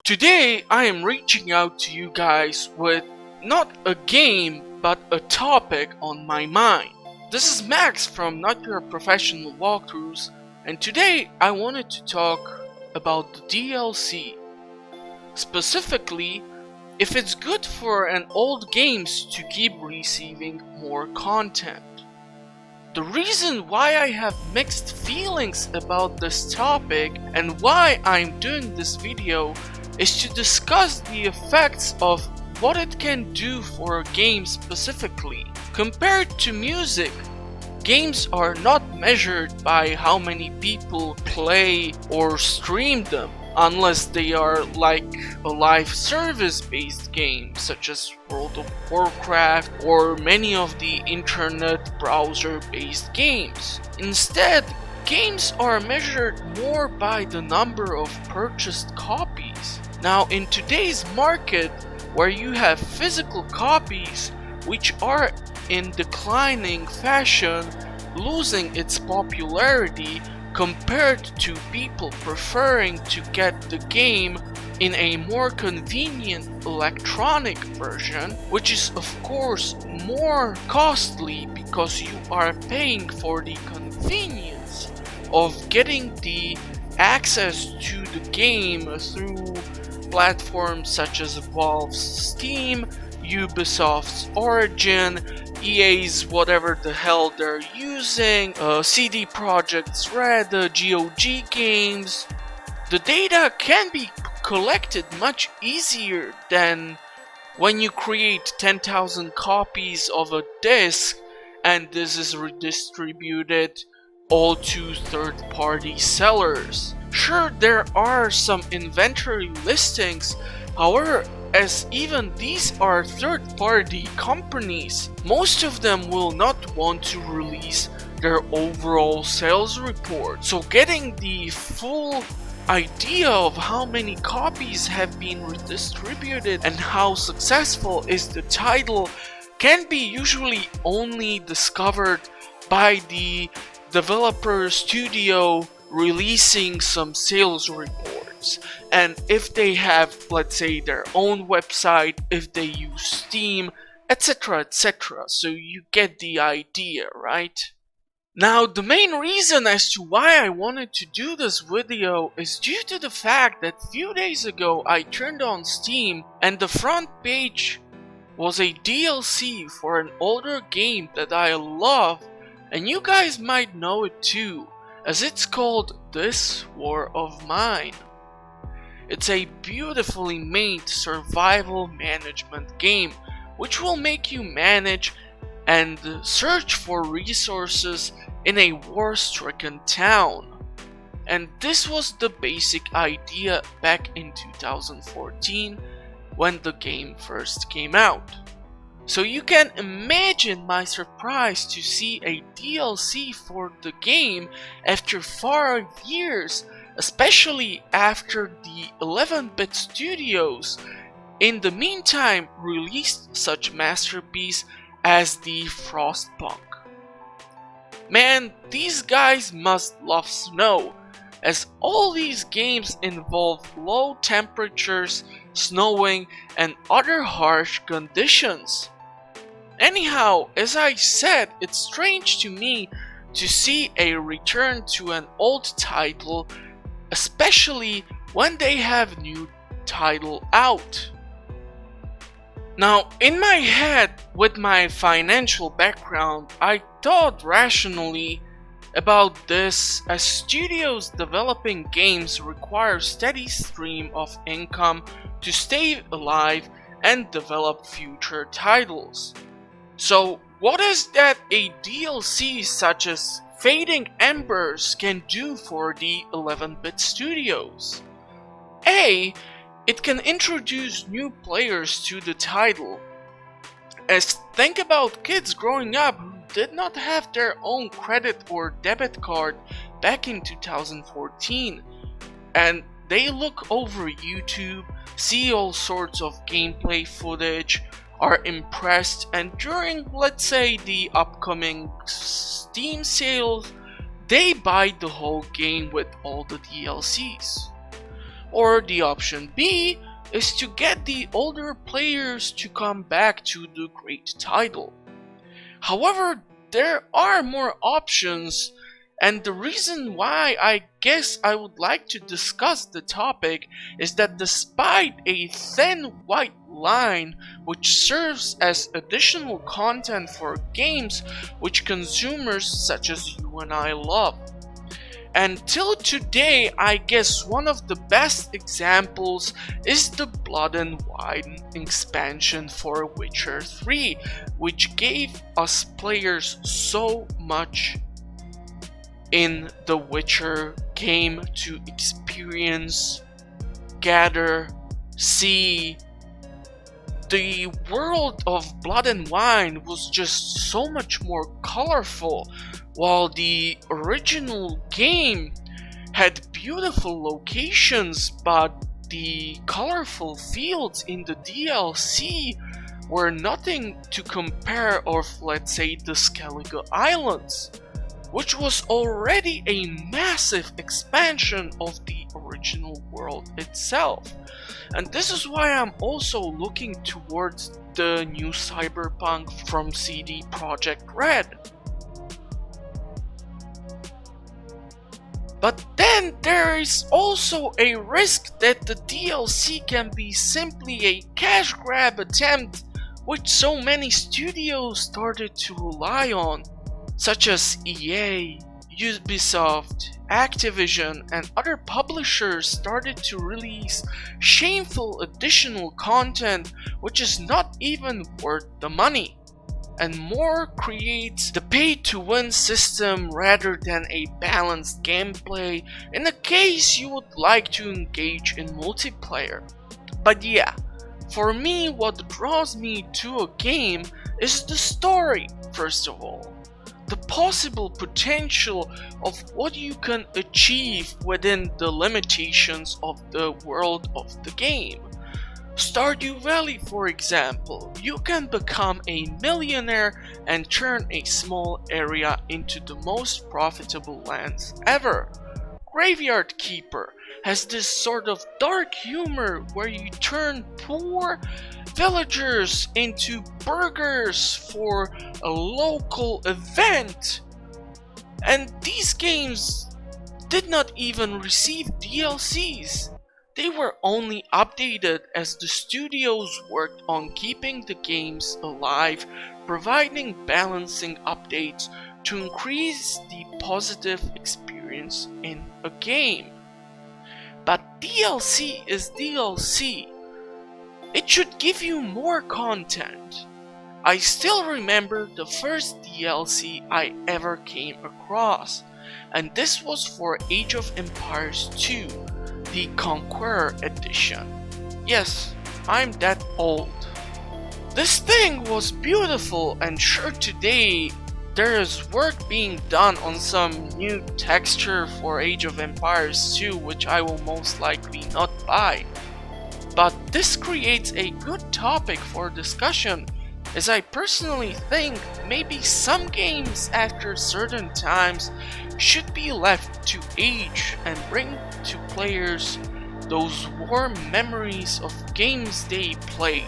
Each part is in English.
Today I am reaching out to you guys with not a game but a topic on my mind. This is Max from Not Your Professional Walkthroughs, and today I wanted to talk about the DLC. Specifically, if it's good for an old games to keep receiving more content. The reason why I have mixed feelings about this topic and why I'm doing this video is to discuss the effects of what it can do for a game specifically. Compared to music, games are not measured by how many people play or stream them, unless they are like a live service based game such as World of Warcraft or many of the internet browser based games. Instead, games are measured more by the number of purchased copies. Now, in today's market, where you have physical copies which are in declining fashion, losing its popularity compared to people preferring to get the game in a more convenient electronic version, which is of course more costly because you are paying for the convenience of getting the access to the game through platforms such as Valve's Steam, Ubisoft's Origin, EA's whatever the hell they're using, CD Projekt's Red, GOG games. The data can be collected much easier than when you create 10,000 copies of a disc and this is redistributed all to third-party sellers. Sure, there are some inventory listings, however, as even these are third-party companies, most of them will not want to release their overall sales report. So getting the full idea of how many copies have been redistributed and how successful is the title can be usually only discovered by the developer studio releasing some sales reports. And if they have, let's say, their own website, if they use Steam, etc, etc. So you get the idea, right? Now, the main reason as to why I wanted to do this video is due to the fact that few days ago I turned on Steam and the front page was a DLC for an older game that I love, and you guys might know it too, as it's called This War of Mine. It's a beautifully made survival management game which will make you manage and search for resources in a war-stricken town. And this was the basic idea back in 2014 when the game first came out. So you can imagine my surprise to see a DLC for the game after 5 years, especially after the 11-bit studios in the meantime released such masterpiece as the Frostpunk. Man, these guys must love snow, as all these games involve low temperatures, snowing, and other harsh conditions. Anyhow, as I said, it's strange to me to see a return to an old title, especially when they have new title out. Now, in my head, with my financial background, I thought rationally about this, as studios developing games require steady stream of income to stay alive and develop future titles. So what is that a DLC such as Fading Embers can do for the 11-bit studios? A, it can introduce new players to the title. As think about kids growing up who did not have their own credit or debit card back in 2014, and they look over YouTube, see all sorts of gameplay footage, are impressed, and during, let's say, the upcoming Steam sales, they buy the whole game with all the DLCs. Or the option B is to get the older players to come back to the great title. However, there are more options, and the reason why I guess I would like to discuss the topic is that despite a thin white line which serves as additional content for games which consumers such as you and I love. Until today, I guess one of the best examples is the Blood and Wine expansion for Witcher 3, which gave us players so much in the Witcher game to experience, gather, see. The world of Blood and Wine was just so much more colorful, while the original game had beautiful locations, but the colorful fields in the DLC were nothing to compare of, let's say, the Skellige Islands, which was already a massive expansion of the original world itself. And this is why I'm also looking towards the new Cyberpunk from CD Projekt Red. But then there is also a risk that the DLC can be simply a cash grab attempt, which so many studios started to rely on, such as EA, Ubisoft, Activision, and other publishers started to release shameful additional content which is not even worth the money, and more creates the pay-to-win system rather than a balanced gameplay in the case you would like to engage in multiplayer. But yeah, for me, what draws me to a game is the story, first of all. The possible potential of what you can achieve within the limitations of the world of the game. Stardew Valley, for example, you can become a millionaire and turn a small area into the most profitable lands ever. Graveyard Keeper has this sort of dark humor where you turn poor villagers into burgers for a local event. And these games did not even receive DLCs. They were only updated as the studios worked on keeping the games alive, providing balancing updates to increase the positive experience in a game. But DLC is DLC. It should give you more content. I still remember the first DLC I ever came across, and this was for Age of Empires 2, the Conqueror Edition. Yes, I'm that old. This thing was beautiful, and sure, today there is work being done on some new texture for Age of Empires 2, which I will most likely not buy. But this creates a good topic for discussion, as I personally think maybe some games after certain times should be left to age and bring to players those warm memories of games they played.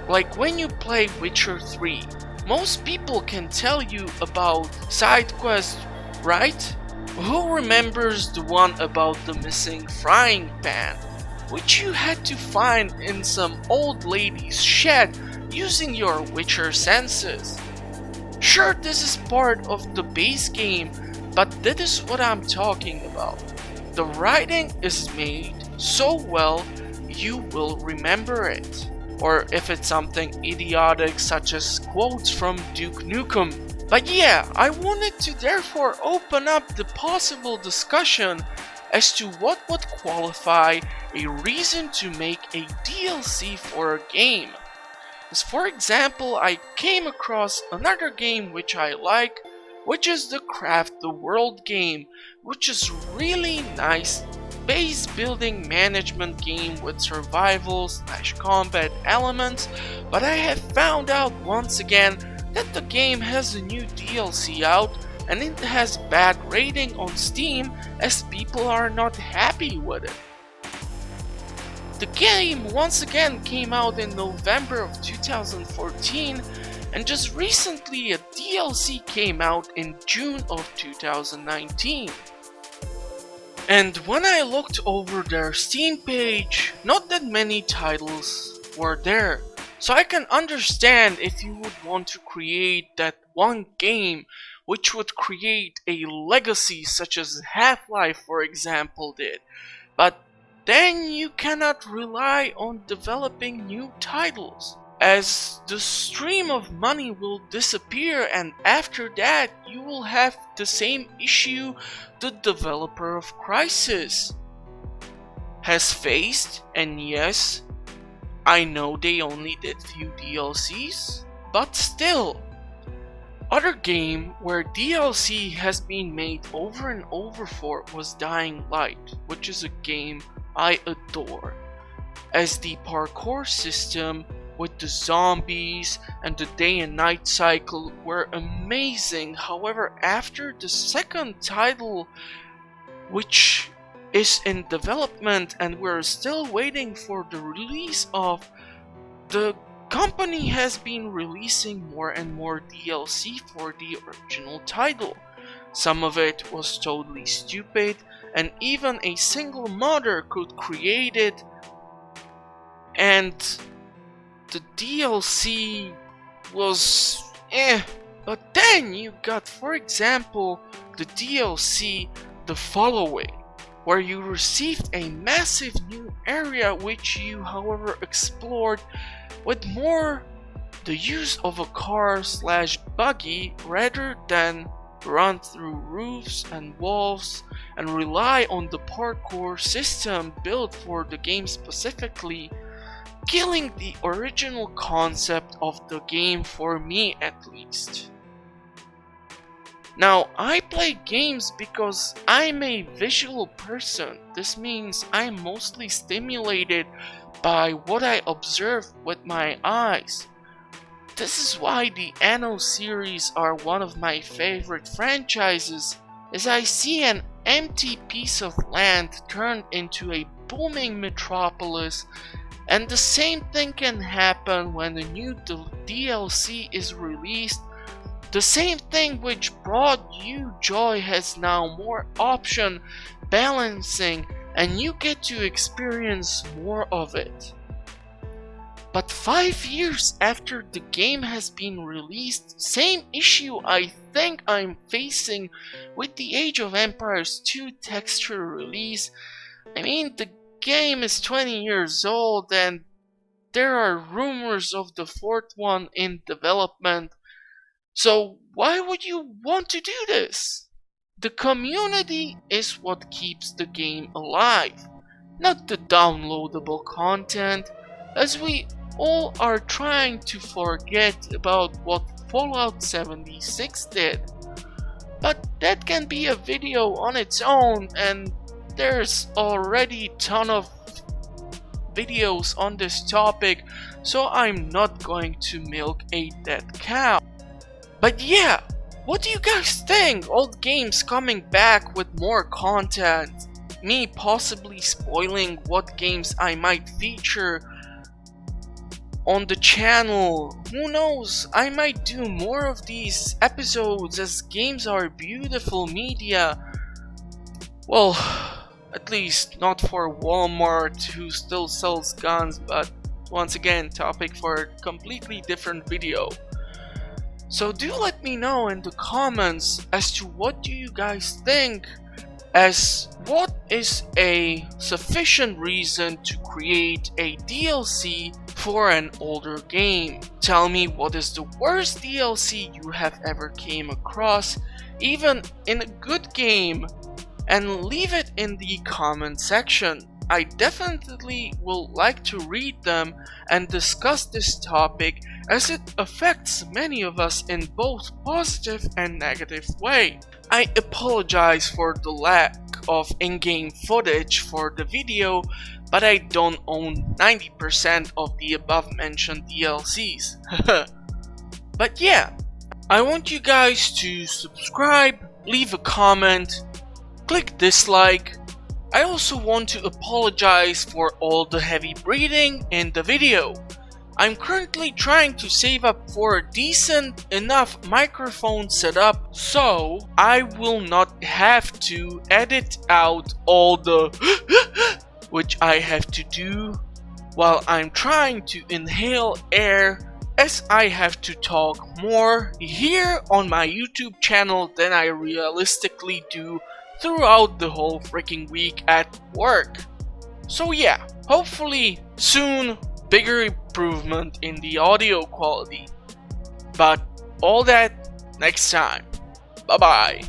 Like when you play Witcher 3, most people can tell you about side quests, right? Who remembers the one about the missing frying pan, which you had to find in some old lady's shed using your Witcher senses? Sure, this is part of the base game, but this is what I'm talking about. The writing is made so well you will remember it. Or if it's something idiotic such as quotes from Duke Nukem. But yeah, I wanted to therefore open up the possible discussion as to what would qualify a reason to make a DLC for a game. As for example, I came across another game which I like, which is the Craft the World game, which is really nice base building management game with survival/combat elements, but I have found out once again that the game has a new DLC out and it has bad rating on Steam as people are not happy with it. The game once again came out in November of 2014, and just recently a DLC came out in June of 2019. And when I looked over their Steam page, not that many titles were there. So I can understand if you would want to create that one game which would create a legacy such as Half-Life, for example, did. But then you cannot rely on developing new titles, as the stream of money will disappear, and after that you will have the same issue the developer of Crysis has faced. And yes, I know they only did few DLCs, but still. Other game where DLC has been made over and over for was Dying Light, which is a game I adore, as the parkour system with the zombies and the day and night cycle were amazing. However, after the second title, which is in development and we're still waiting for the release of, the company has been releasing more and more DLC for the original title. Some of it was totally stupid, and even a single modder could create it, and the DLC was But then you got, for example, the DLC The Following, where you received a massive new area which you, however, explored with more the use of a car/buggy rather than run through roofs and walls and rely on the parkour system built for the game specifically, killing the original concept of the game, for me at least. Now, I play games because I'm a visual person. This means I'm mostly stimulated by what I observe with my eyes. This is why the Anno series are one of my favorite franchises, as I see an empty piece of land turned into a booming metropolis, and the same thing can happen when a new DLC is released. The same thing which brought you joy has now more option balancing, and you get to experience more of it. But 5 years after the game has been released, same issue I think I'm facing with the Age of Empires 2 texture release. I mean, the game is 20 years old and there are rumors of the fourth one in development. So why would you want to do this? The community is what keeps the game alive, not the downloadable content, as we all are trying to forget about what Fallout 76 did. But that can be a video on its own, and there's already a ton of videos on this topic, so I'm not going to milk a dead cow. But yeah, what do you guys think? Old games coming back with more content, me possibly spoiling what games I might feature on the channel. Who knows, I might do more of these episodes, as games are beautiful media. Well, at least not for Walmart, who still sells guns, but once again, topic for a completely different video. So do let me know in the comments as to what do you guys think, as what is a sufficient reason to create a DLC for an older game. Tell me what is the worst DLC you have ever came across, even in a good game, and leave it in the comment section. I definitely will like to read them and discuss this topic, as it affects many of us in both positive and negative way. I apologize for the lack of in-game footage for the video, but I don't own 90% of the above mentioned DLCs. But yeah, I want you guys to subscribe, leave a comment, click dislike, I also want to apologize for all the heavy breathing in the video. I'm currently trying to save up for a decent enough microphone setup, so I will not have to edit out all the which I have to do while I'm trying to inhale air, as I have to talk more here on my YouTube channel than I realistically do throughout the whole freaking week at work. So yeah, hopefully soon bigger improvement in the audio quality. But all that next time. Bye bye.